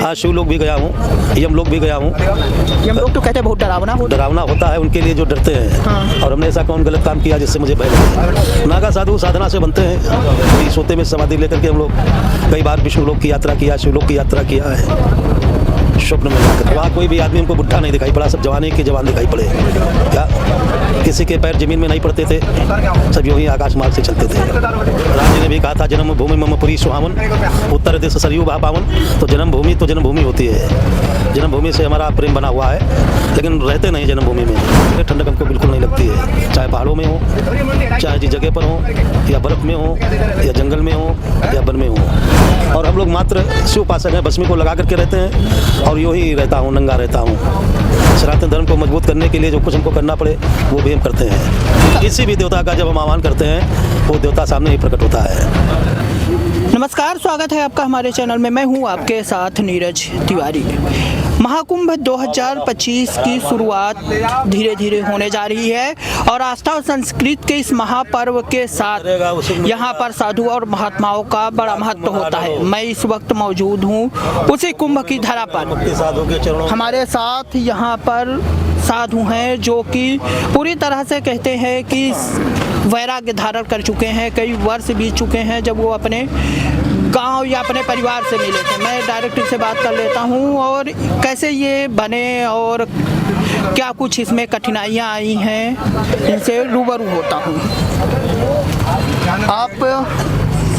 हाँ, शिवलोक भी गया हूँ, यमलोक भी गया हूँ। यमलोक तो कहते हैं बहुत डरावना होता है उनके लिए जो डरते हैं। हाँ। और हमने ऐसा कौन गलत काम किया जिससे मुझे भय लगे। नागा साधु साधना से बनते हैं। सोते में समाधि लेकर के हम लोग कई बार विष्णुलोक की यात्रा किया, शिवलोक की यात्रा किया है स्वप्न में जाकर। वहाँ कोई भी आदमी हमको बुढ़ा नहीं दिखाई पड़ा, सब जवानी के जवान दिखाई पड़े। क्या किसी के पैर जमीन में नहीं पड़ते थे, सब यूं ही आकाश मार्ग से चलते थे। राम जी ने भी कहा था, जन्म भूमि मम पुरी सुहावन, उत्तर देश सरयू बहा पावन। तो जन्म भूमि होती है। जन्मभूमि से हमारा प्रेम बना हुआ है, लेकिन रहते नहीं जन्मभूमि में। ठंडक हमको बिल्कुल नहीं लगती है, चाहे पहाड़ों में हो, चाहे जिस जगह पर हो, या बर्फ में हो, या जंगल में हो, या वन में हो। और हम लोग मात्र शिव उपासक हैं, भस्मी को लगा करके रहते हैं और यूँ ही रहता हूँ, नंगा रहता हूँ। सनातन धर्म को मजबूत करने के लिए जो कुछ हमको करना पड़े वो भी हम करते हैं। किसी भी देवता का जब हम आह्वान करते हैं वो देवता सामने ही प्रकट होता है। नमस्कार, स्वागत है आपका हमारे चैनल में। मैं हूं आपके साथ नीरज तिवारी। महाकुंभ 2025 की शुरुआत धीरे धीरे होने जा रही है और आस्था और संस्कृति के इस महापर्व के साथ यहाँ पर साधु और महात्माओं का बड़ा महत्व होता है। मैं इस वक्त मौजूद हूँ उसी कुंभ की धरा पर। हमारे साथ यहाँ पर साधु हैं जो कि पूरी तरह से कहते हैं कि वैराग्य धारण कर चुके हैं। कई वर्ष बीत चुके हैं जब वो अपने गांव या अपने परिवार से मिले थे। मैं डायरेक्ट इनसे बात कर लेता हूं और कैसे ये बने और क्या कुछ इसमें कठिनाइयां आई हैं, इनसे रूबरू होता हूं। आप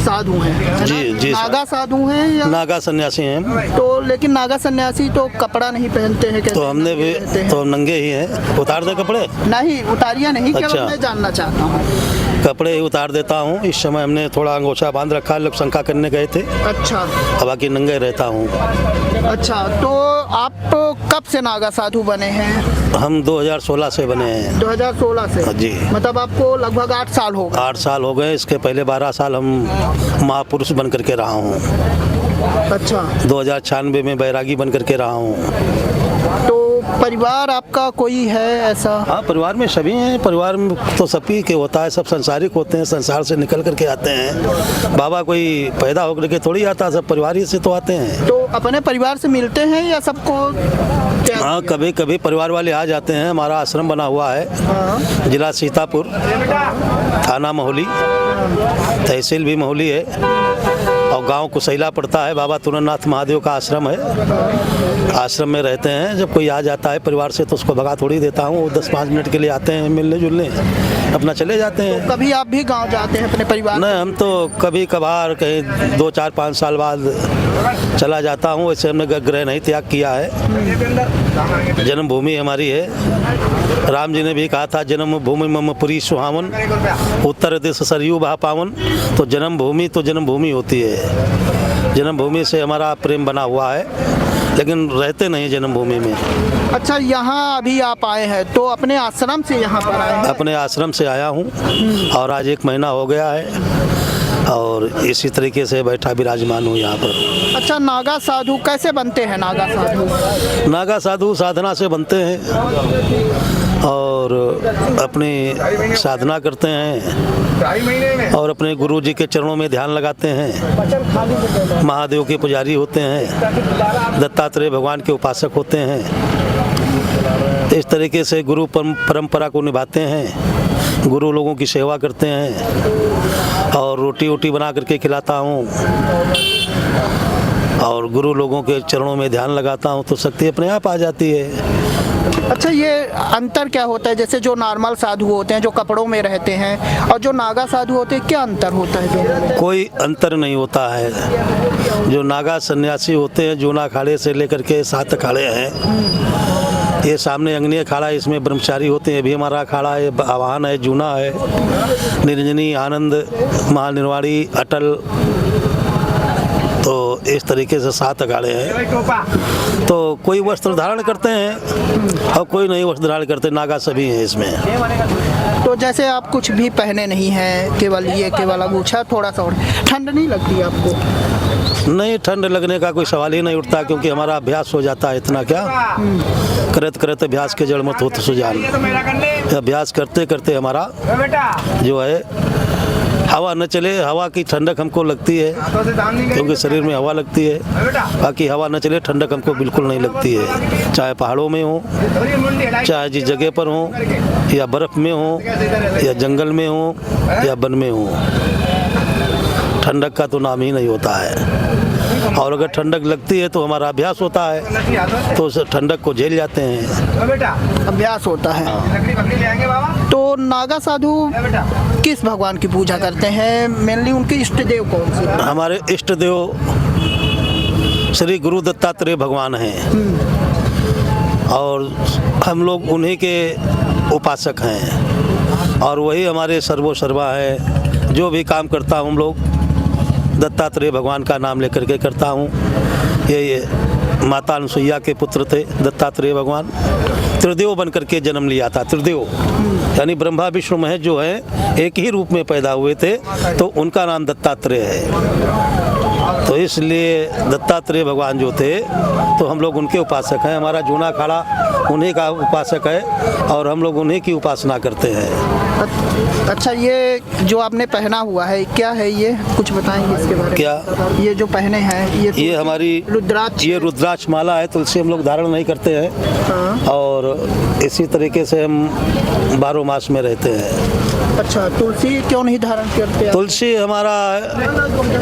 साधु हैं? जी नागा साधु हैं या नागा सन्यासी हैं? तो लेकिन नागा सन्यासी तो कपड़ा नहीं पहनते हैं, तो हमने भी तो नंगे ही हैं। उतार दे कपड़े? नहीं, उतारिया नहीं। अच्छा। केवल मैं जानना चाहता हूँ। कपड़े ही उतार देता हूँ। इस समय हमने थोड़ा अंगोछा बांध रखा, लोग शंका करने गए थे। अच्छा। अब बाकी नंगे रहता हूँ। अच्छा, तो आप कब से नागा साधु बने हैं? हम 2016 से बने हैं। 2016 से? जी। मतलब आपको लगभग 8 साल हो गए? 8 साल हो गए। इसके पहले 12 साल हम महापुरुष बन करके रहा हूँ। अच्छा। 2096 में बैरागी बन करके रहा हूँ। तो परिवार आपका कोई है ऐसा? हाँ, परिवार में सभी हैं। परिवार में तो सभी के होता है, सब संसारिक होते हैं, संसार से निकल करके आते हैं। बाबा कोई पैदा होकर के थोड़ी आता, सब परिवार ही से तो आते हैं। तो अपने परिवार से मिलते हैं या सबको? हाँ, कभी कभी परिवार वाले आ जाते हैं। हमारा आश्रम बना हुआ है। हाँ। जिला सीतापुर, थाना मोहली, तहसील भी मोहली है और गांव कुसैला पड़ता है। बाबा तुरंतनाथ महादेव का आश्रम है। आश्रम में रहते हैं। जब कोई आ जाता है परिवार से तो उसको भगा थोड़ी देता हूँ। वो 10-5 मिनट के लिए आते हैं, मिलने जुलने, अपना चले जाते हैं। कभी आप भी गांव जाते हैं अपने परिवार? नहीं, हम तो कभी कभार कहीं 2-4-5 साल बाद चला जाता हूँ। वैसे हमने ग्रह नहीं त्याग किया है। जन्मभूमि हमारी है। राम जी ने भी कहा था, जन्म भूमि मम पुरी सुहावन, उत्तर देश सरयू बहा पावन। तो जन्मभूमि होती है। जन्मभूमि से हमारा प्रेम बना हुआ है, लेकिन रहते नहीं जन्मभूमि में। अच्छा, यहाँ अभी आप आए हैं तो अपने आश्रम से यहाँ पर आए हैं? अपने आश्रम से आया हूँ और आज 1 महीना हो गया है और इसी तरीके से बैठा विराजमान हूँ यहाँ पर। अच्छा, नागा साधु कैसे बनते हैं? नागा साधु? नागा साधु साधना से बनते हैं और अपनी साधना करते हैं और अपने गुरु जी के चरणों में ध्यान लगाते हैं। महादेव के पुजारी होते हैं, दत्तात्रेय भगवान के उपासक होते हैं। इस तरीके से गुरु परंपरा को निभाते हैं। गुरु लोगों की सेवा करते हैं और रोटी वोटी बना करके खिलाता हूँ और गुरु लोगों के चरणों में ध्यान लगाता हूँ तो शक्ति अपने आप आ जाती है। अच्छा, ये अंतर क्या होता है? जैसे जो नॉर्मल साधु होते हैं जो कपड़ों में रहते हैं और जो नागा साधु होते हैं, क्या अंतर होता है दोनों में? कोई अंतर नहीं होता है। जो नागा सन्यासी होते हैं, जूना अखाड़े से लेकर के 7 अखाड़े हैं। ये सामने अंगनी अखाड़ा है, इसमें ब्रह्मचारी होते हैं। भी हमारा अखाड़ा है, आवाहन है, जूना है, निरंजनी, आनंद, महानिर्वाणी, अटल। तो इस तरीके से 7 अखाड़े हैं। तो कोई वस्त्र धारण करते हैं और कोई नहीं वस्त्र धारण करते। नागा सभी हैं इसमें। तो जैसे आप कुछ भी पहने नहीं हैं, केवल ये केवल अंगूछा थोड़ा सा, और ठंड नहीं लगती आपको? नहीं, ठंड लगने का कोई सवाल ही नहीं उठता क्योंकि हमारा अभ्यास हो जाता है। इतना क्या करते करते अभ्यास के जड़ मत हो तो सुजान। अभ्यास करते करते हमारा जो है हवा न चले, हवा की ठंडक हमको लगती है क्योंकि शरीर में हवा लगती है। बाकी हवा न चले ठंडक हमको बिल्कुल नहीं लगती है, चाहे पहाड़ों में हो, चाहे जिस जगह पर हो, या बर्फ़ में हो, या जंगल में हो, या वन में हो, ठंडक का तो नाम ही नहीं होता है। और अगर ठंडक लगती है तो हमारा अभ्यास होता है, तो उस ठंडक को झेल जाते हैं। अभ्यास होता है। तो नागा साधु किस भगवान की पूजा करते हैं? मेनली उनके इष्ट देव कौन से? हमारे इष्ट देव श्री गुरु दत्तात्रेय भगवान हैं और हम लोग उन्हीं के उपासक हैं और वही हमारे सर्वोसर्वा है। जो भी काम करता हूँ हम लोग दत्तात्रेय भगवान का नाम लेकर के करता हूँ। ये माता अनुसुईया के पुत्र थे दत्तात्रेय भगवान, त्रिदेव बन करके जन्म लिया था। त्रिदेव यानी ब्रह्मा विष्णु महेश जो है एक ही रूप में पैदा हुए थे, तो उनका नाम दत्तात्रेय है। तो इसलिए दत्तात्रेय भगवान जो थे तो हम लोग उनके उपासक हैं। हमारा जूना अखाड़ा उन्हीं का उपासक है और हम लोग उन्हीं की उपासना करते हैं। अच्छा, ये जो आपने पहना हुआ है क्या है? ये कुछ बताएंगे इसके बारे में? क्या ये जो पहने हैं ये हमारी रुद्राक्ष? ये रुद्राक्ष माला है। तुलसी हम लोग धारण नहीं करते हैं। हाँ। और इसी तरीके से हम 12 मास में रहते हैं। अच्छा, तुलसी क्यों नहीं धारण करते? तुलसी हमारा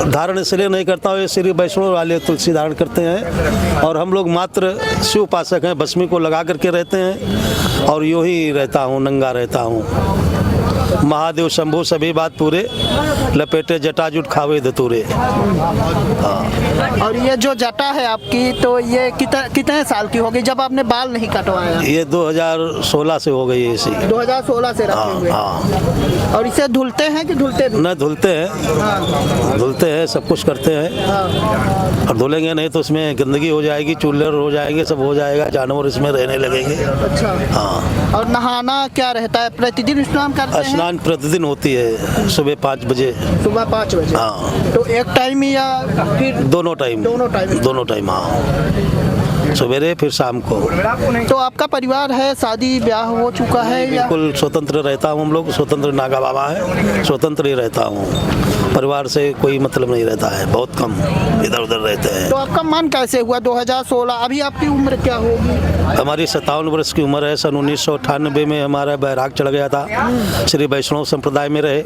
धारण इसलिए नहीं करता हूँ, ये श्री वैष्णव वाले तुलसी धारण करते हैं और हम लोग मात्र शिव उपासक हैं। भस्मी को लगा करके रहते हैं और यूँ ही रहता हूँ, नंगा रहता हूँ। महादेव शंभू सभी बात पूरे, लपेटे जटाजुट खावे धतूरे। और ये जो जटा है आपकी, तो ये कितने साल की होगी जब आपने बाल नहीं कटवाया? ये 2016 से हो गई है इसी। 2016 से रखे हुए। हाँ। और इसे धुलते हैं कि धुलते भी? न धुलते हैं। हाँ। धुलते हैं, सब कुछ करते हैं। हाँ। और धुलेंगे नहीं तो इसमें गंदगी हो जाएगी, चूल्हे हो जाएंगे, सब हो जाएगा, जानवर इसमें रहने लगेंगे। अच्छा। हाँ। और नहाना क्या रहता है? प्रतिदिन स्नान करते हैं? स्नान प्रतिदिन होती है, सुबह 5 बजे। सुबह 5 बजे? हाँ। तो एक टाइम या फिर दोनों टाइम? दोनों टाइम, हाँ, सवेरे फिर शाम को। तो आपका परिवार है, शादी ब्याह हो चुका है या? बिल्कुल स्वतंत्र रहता हूँ। हम लोग स्वतंत्र नागा बाबा है, स्वतंत्र ही रहता हूँ। परिवार से कोई मतलब नहीं रहता है, बहुत कम इधर उधर रहते हैं। तो आपका मन कैसे हुआ 2016? अभी आपकी उम्र क्या होगी? हमारी 57 वर्ष की उम्र है। सन 1998 में हमारा बैराग चढ़ गया था। श्री वैष्णव संप्रदाय में रहे,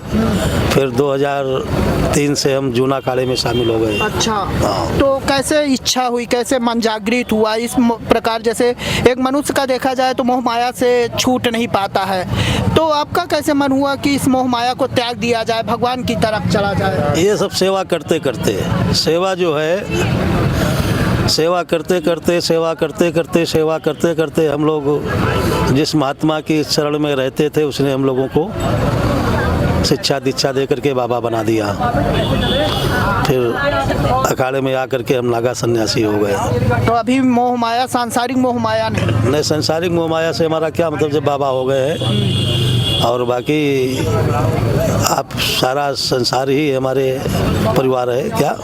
फिर 2003 से हम जूना अखाड़े में शामिल हो गए। अच्छा। हाँ। तो कैसे इच्छा हुई, कैसे मन जागृत हुआ इस प्रकार? जैसे एक मनुष्य का देखा जाए तो मोह माया से छूट नहीं पाता है, तो आपका कैसे मन हुआ कि इस मोह माया को त्याग दिया जाए, भगवान की तरफ चला जाए? ये सब सेवा करते करते, सेवा जो है, सेवा करते करते हम लोग जिस महात्मा की शरण में रहते थे उसने हम लोगों को शिक्षा दीक्षा दे करके बाबा बना दिया। फिर अखाड़े में आकर के हम नागा सन्यासी हो गए। तो अभी मोह माया, सांसारिक मोह माया नहीं? सांसारिक मोह माया से हमारा क्या मतलब, जब बाबा हो गए हैं और बाकी आप सारा संसार ही हमारे परिवार है। क्या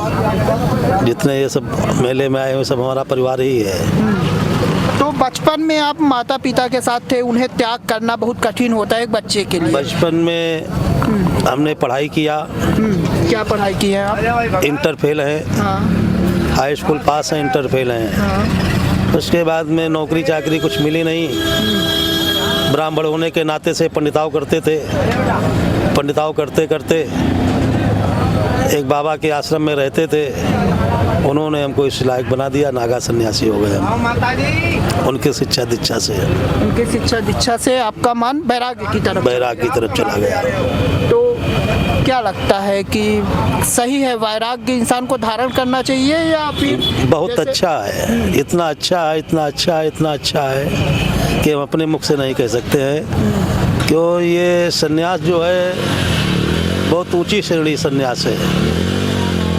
जितने ये सब मेले में आए हुए सब हमारा परिवार ही है। तो बचपन में आप माता पिता के साथ थे, उन्हें त्याग करना बहुत कठिन होता है एक बच्चे के लिए। बचपन में हमने पढ़ाई किया। क्या पढ़ाई की है आप? इंटर फेल है। हाँ। हाई स्कूल पास है, इंटर फेल हैं। हाँ। उसके बाद में नौकरी चाकरी कुछ मिली नहीं। ब्राह्मण होने के नाते से पंडिताव करते थे। पंडिताव करते करते एक बाबा के आश्रम में रहते थे, उन्होंने हमको इस लायक बना दिया, नागा सन्यासी हो गए हम। उनके शिक्षा दीक्षा से, उनके शिक्षा दीक्षा से आपका मन बैराग की तरफ चला गया। तो क्या लगता है कि सही है, वैराग्य इंसान को धारण करना चाहिए या फिर? बहुत अच्छा है, इतना अच्छा है कि हम अपने मुख से नहीं कह सकते हैं। क्यों, ये सन्यास जो है बहुत ऊंची श्रेणी सन्यास है।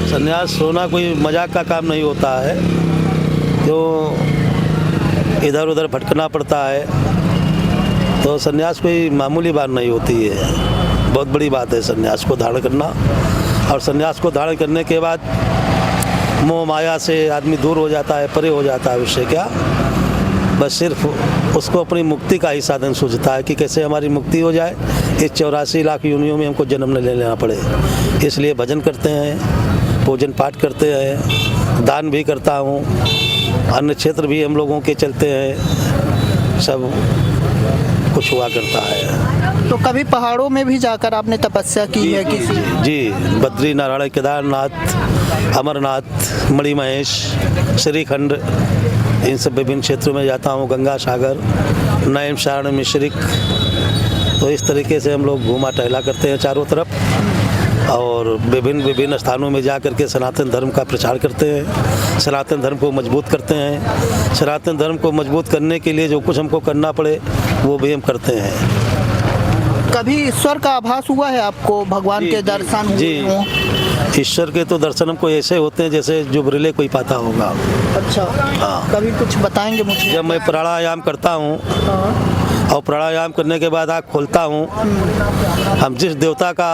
सन्यास होना कोई मजाक का काम नहीं होता है। तो इधर उधर भटकना पड़ता है, तो सन्यास कोई मामूली बात नहीं होती है, बहुत बड़ी बात है सन्यास को धारण करना। और सन्यास को धारण करने के बाद मोह माया से आदमी दूर हो जाता है, परे हो जाता है। उससे क्या बस सिर्फ उसको अपनी मुक्ति का ही साधन सूझता है कि कैसे हमारी मुक्ति हो जाए, इस 84 लाख योनियों में हमको जन्म न लेना पड़े। इसलिए भजन करते हैं, पूजन पाठ करते हैं, दान भी करता हूँ, अन्य क्षेत्र भी हम लोगों के चलते हैं, सब कुछ हुआ करता है। तो कभी पहाड़ों में भी जाकर आपने तपस्या की है किसी? जी, बद्री नारायण, केदारनाथ, अमरनाथ, मणिमहेश, श्रीखंड, इन सब विभिन्न क्षेत्रों में जाता हूँ, गंगा सागर, नैम सारण, मिश्रिक। तो इस तरीके से हम लोग घूमा टहला करते हैं चारों तरफ और विभिन्न स्थानों में जा कर के सनातन धर्म का प्रचार करते हैं, सनातन धर्म को मजबूत करते हैं। सनातन धर्म को मजबूत करने के लिए जो कुछ हमको करना पड़े वो भी हम करते हैं। कभी ईश्वर का आभास हुआ है आपको, भगवान के दर्शन हुए हों? ईश्वर के तो दर्शन हमको ऐसे होते हैं जैसे जुबरीले कोई पाता होगा। अच्छा, हाँ। कभी कुछ बताएंगे मुझे? जब मैं प्राणायाम करता हूँ और प्राणायाम करने के बाद आँख खोलता हूँ, हम जिस देवता का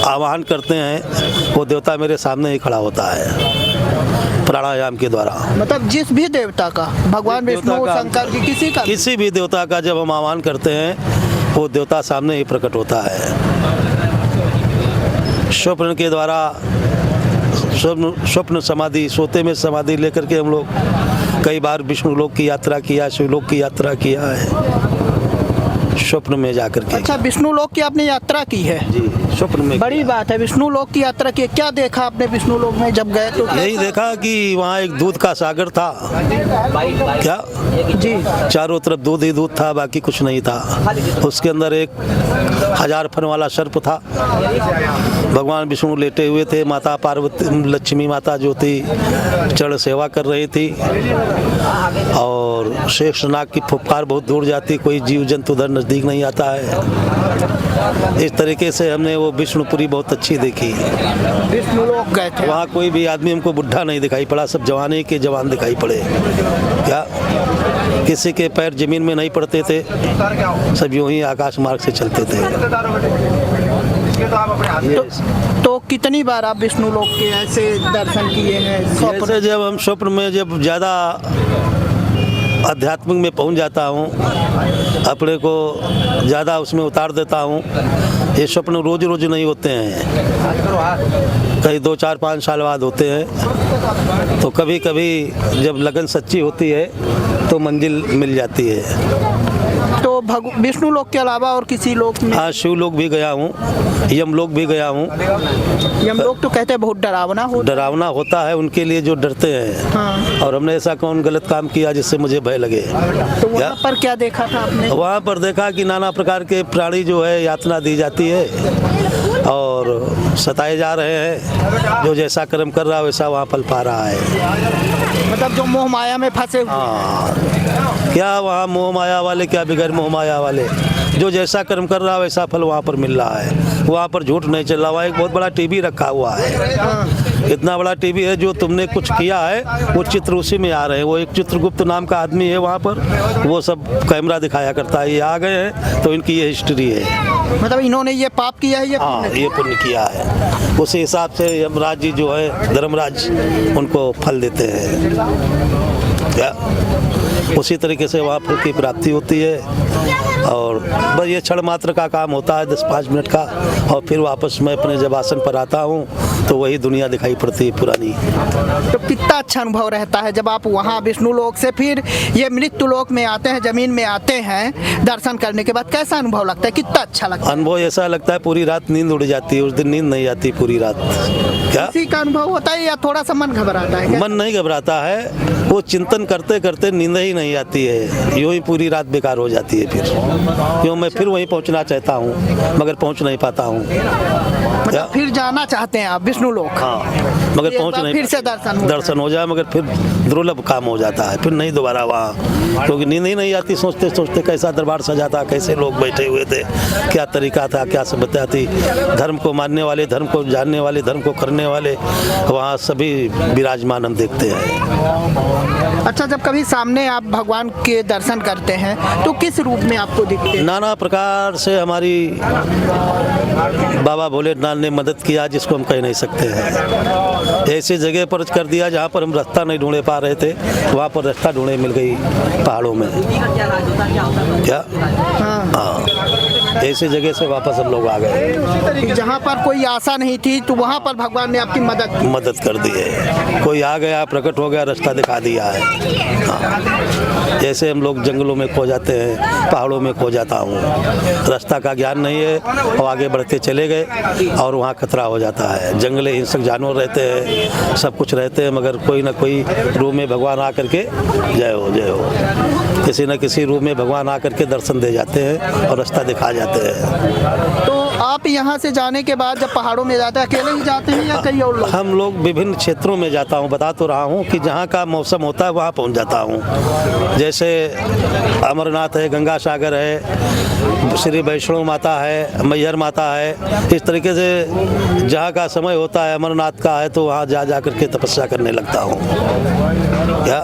आवाहन करते हैं वो देवता मेरे सामने ही खड़ा होता है प्राणायाम के द्वारा। मतलब जिस भी देवता का, भगवान विष्णु, शंकर की, किसी भी देवता का जब हम आह्वान करते हैं वो देवता सामने ही प्रकट होता है। स्वप्न के द्वारा, स्वप्न समाधि, सोते में समाधि लेकर के हम लोग कई बार विष्णु लोक की यात्रा किया, शिवलोक की यात्रा किया है स्वप्न में जाकर के। अच्छा, विष्णु लोक की आपने यात्रा की है? जी, स्वप्न में। बड़ी बात है, विष्णु लोक की यात्रा की। क्या देखा आपने विष्णु लोक में जब गए तो? यही देखा कि वहाँ एक दूध का सागर था। क्या जी, चारों तरफ दूध ही दूध था, बाकी कुछ नहीं था। उसके अंदर एक 1000 फन वाला सर्प था। भगवान विष्णु लेटे हुए थे, माता पार्वती, लक्ष्मी माता जो थी चढ़ सेवा कर रही थी और शेषनाग की फुफकार बहुत दूर जाती, कोई जीव जंतु उधर नजदीक नहीं आता है। इस तरीके से हमने वो विष्णुपुरी बहुत अच्छी देखी। विष्णु लोक गए थे? वहाँ कोई भी आदमी हमको बुढ़ा नहीं दिखाई पड़ा, सब जवाने के जवान दिखाई पड़े। क्या किसी के पैर जमीन में नहीं पड़ते थे, सब यूं ही आकाश मार्ग से चलते थे। तो कितनी बार आप विष्णु लोक के ऐसे दर्शन किए हैं? जैसे जब हम स्वप्न में जब ज़्यादा आध्यात्मिक में पहुंच जाता हूं, अपने को ज़्यादा उसमें उतार देता हूं। ये स्वप्न रोज रोज नहीं होते हैं, कई 2, 4, 5 साल बाद होते हैं। तो कभी कभी जब लगन सच्ची होती है तो मंजिल मिल जाती है। तो विष्णु लोक के अलावा और किसी लोक में? हाँ, शिव लोक भी गया हूँ, यमलोक भी गया हूँ। यमलोक तो कहते हैं बहुत डरावना होता है उनके लिए जो डरते हैं। हाँ। और हमने ऐसा कौन गलत काम किया जिससे मुझे भय लगे? तो वहाँ पर क्या देखा था आपने? वहाँ पर देखा कि नाना प्रकार के प्राणी जो है यातना दी जाती है और सताए जा रहे हैं। जो जैसा कर्म कर रहा है वैसा वहाँ पल पा रहा है। मतलब जो मोह माया में फंसे हुए। हाँ, क्या वहाँ मोह माया वाले, क्या बगैर मोह माया वाले, जो जैसा कर्म कर रहा है वैसा फल वहाँ पर मिल रहा है। वहाँ पर झूठ नहीं चल रहा। वहाँ एक बहुत बड़ा टीवी रखा हुआ है, इतना बड़ा टीवी है, जो तुमने कुछ किया है वो चित्र उसी में आ रहे हैं। वो एक चित्रगुप्त नाम का आदमी है वहाँ पर, वो सब कैमरा दिखाया करता है। ये आ गए हैं तो इनकी ये हिस्ट्री है। मतलब इन्होंने ये पाप किया है, ये पुण्य किया है। उसी हिसाब से यमराज जी जो है, धर्मराज, उनको फल देते हैं। क्या उसी तरीके से वहाँ फल की प्राप्ति होती है और बस ये क्षण मात्र का काम होता है, 10-5 मिनट का, और फिर वापस मैं अपने जब आसन पर आता हूँ तो वही दुनिया दिखाई पड़ती है पुरानी। तो कितना अच्छा अनुभव रहता है जब आप वहाँ विष्णु लोक से फिर ये मृत्यु लोक में आते हैं, जमीन में आते हैं, दर्शन करने के बाद कैसा अनुभव लगता है? कितना अच्छा लगता है? अनुभव ऐसा लगता है पूरी रात नींद उड़ जाती है। उस दिन नींद नहीं आती पूरी रात। क्या इसी का अनुभव होता है या थोड़ा सा मन घबराता है? मन नहीं घबराता है, वो चिंतन करते करते नींद ही नहीं आती है, यूं ही पूरी रात बेकार हो जाती है। फिर क्यों मैं फिर वहीं पहुंचना चाहता हूं मगर पहुंच नहीं पाता हूं। मतलब फिर जाना चाहते हैं आप विष्णु लोक? हाँ, मगर पहुंच नहीं, फिर से दर्शन हो जाए मगर फिर दुर्लभ काम हो जाता है, फिर नहीं दोबारा वहाँ, क्योंकि नींद ही नहीं आती। सोचते सोचते कैसा दरबार सजा था, कैसे लोग बैठे हुए थे, क्या तरीका था, क्या सभ्यता थी। धर्म को मानने वाले, धर्म को जानने वाले, धर्म को करने वाले वहाँ सभी विराजमान हम देखते हैं। अच्छा, जब कभी सामने आप भगवान के दर्शन करते हैं तो किस रूप में आपको दिखते हैं? नाना प्रकार से हमारी बाबा भोलेनाथ ने मदद किया जिसको हम कह नहीं सकते हैं। ऐसी जगह पर कर दिया जहाँ पर हम रास्ता नहीं ढूंढे पा रहे थे, वहाँ पर रास्ता ढूंढे मिल गई पहाड़ों में। क्या? हाँ, ऐसी जगह से वापस हम लोग आ गए। जहाँ पर कोई आशा नहीं थी तो वहाँ पर भगवान ने आपकी मदद कर दी है। कोई आ गया, प्रकट हो गया, रास्ता दिखा दिया है। हाँ, जैसे हम लोग जंगलों में खो जाते हैं, पहाड़ों में खो जाता हूँ, रास्ता का ज्ञान नहीं है और आगे बढ़ते चले गए और वहाँ खतरा हो जाता है। जंगले हिंसक जानवर रहते हैं, सब कुछ रहते हैं, मगर कोई ना कोई रूप में भगवान आ करके जय हो किसी न किसी रूप में भगवान आ करके दर्शन दे जाते हैं और रास्ता दिखा जाते हैं। तो आप यहाँ से जाने के बाद जब पहाड़ों में जाते हैं अकेले ही जाते हैं या कई और लोग? हम लोग विभिन्न क्षेत्रों में जाता हूँ, बता तो रहा हूँ कि जहाँ का मौसम होता है वहाँ पहुँच जाता हूँ। जैसे अमरनाथ है, गंगा सागर है, श्री वैष्णो माता है, मैहर माता है, इस तरीके से जहाँ का समय होता है, अमरनाथ का है तो वहाँ जा करके तपस्या करने लगता हूँ। क्या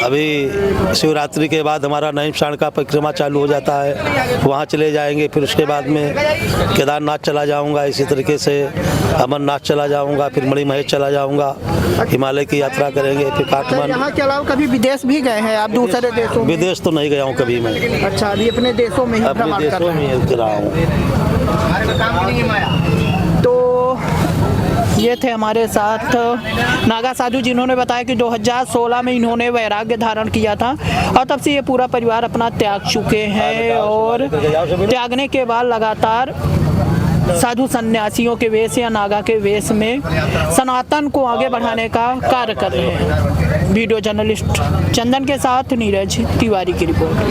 अभी शिवरात्रि के बाद हमारा नैमिषारण्य का परिक्रमा चालू हो जाता है, वहाँ चले जाएंगे। फिर उसके बाद में केदारनाथ चला जाऊंगा, इसी तरीके से अमरनाथ चला जाऊंगा, फिर मणिमहेश चला जाऊंगा, हिमालय की यात्रा करेंगे। फिर काठमांडू। यहाँ के अलावा कभी विदेश भी गए हैं आप? दूसरे देशों? विदेश तो नहीं गया हूँ कभी मैं। अच्छा, अभी अपने देशों में ही भ्रमण कर रहे हैं। तो ये थे हमारे साथ नागा साधु, जिन्होंने बताया कि 2016 में इन्होंने वैराग्य धारण किया था और तब से ये पूरा परिवार अपना त्याग चुके हैं और त्यागने के बाद लगातार साधु सन्यासियों के वेश या नागा के वेश में सनातन को आगे बढ़ाने का कार्य कर रहे हैं। वीडियो जर्नलिस्ट चंदन के साथ नीरज तिवारी की रिपोर्ट।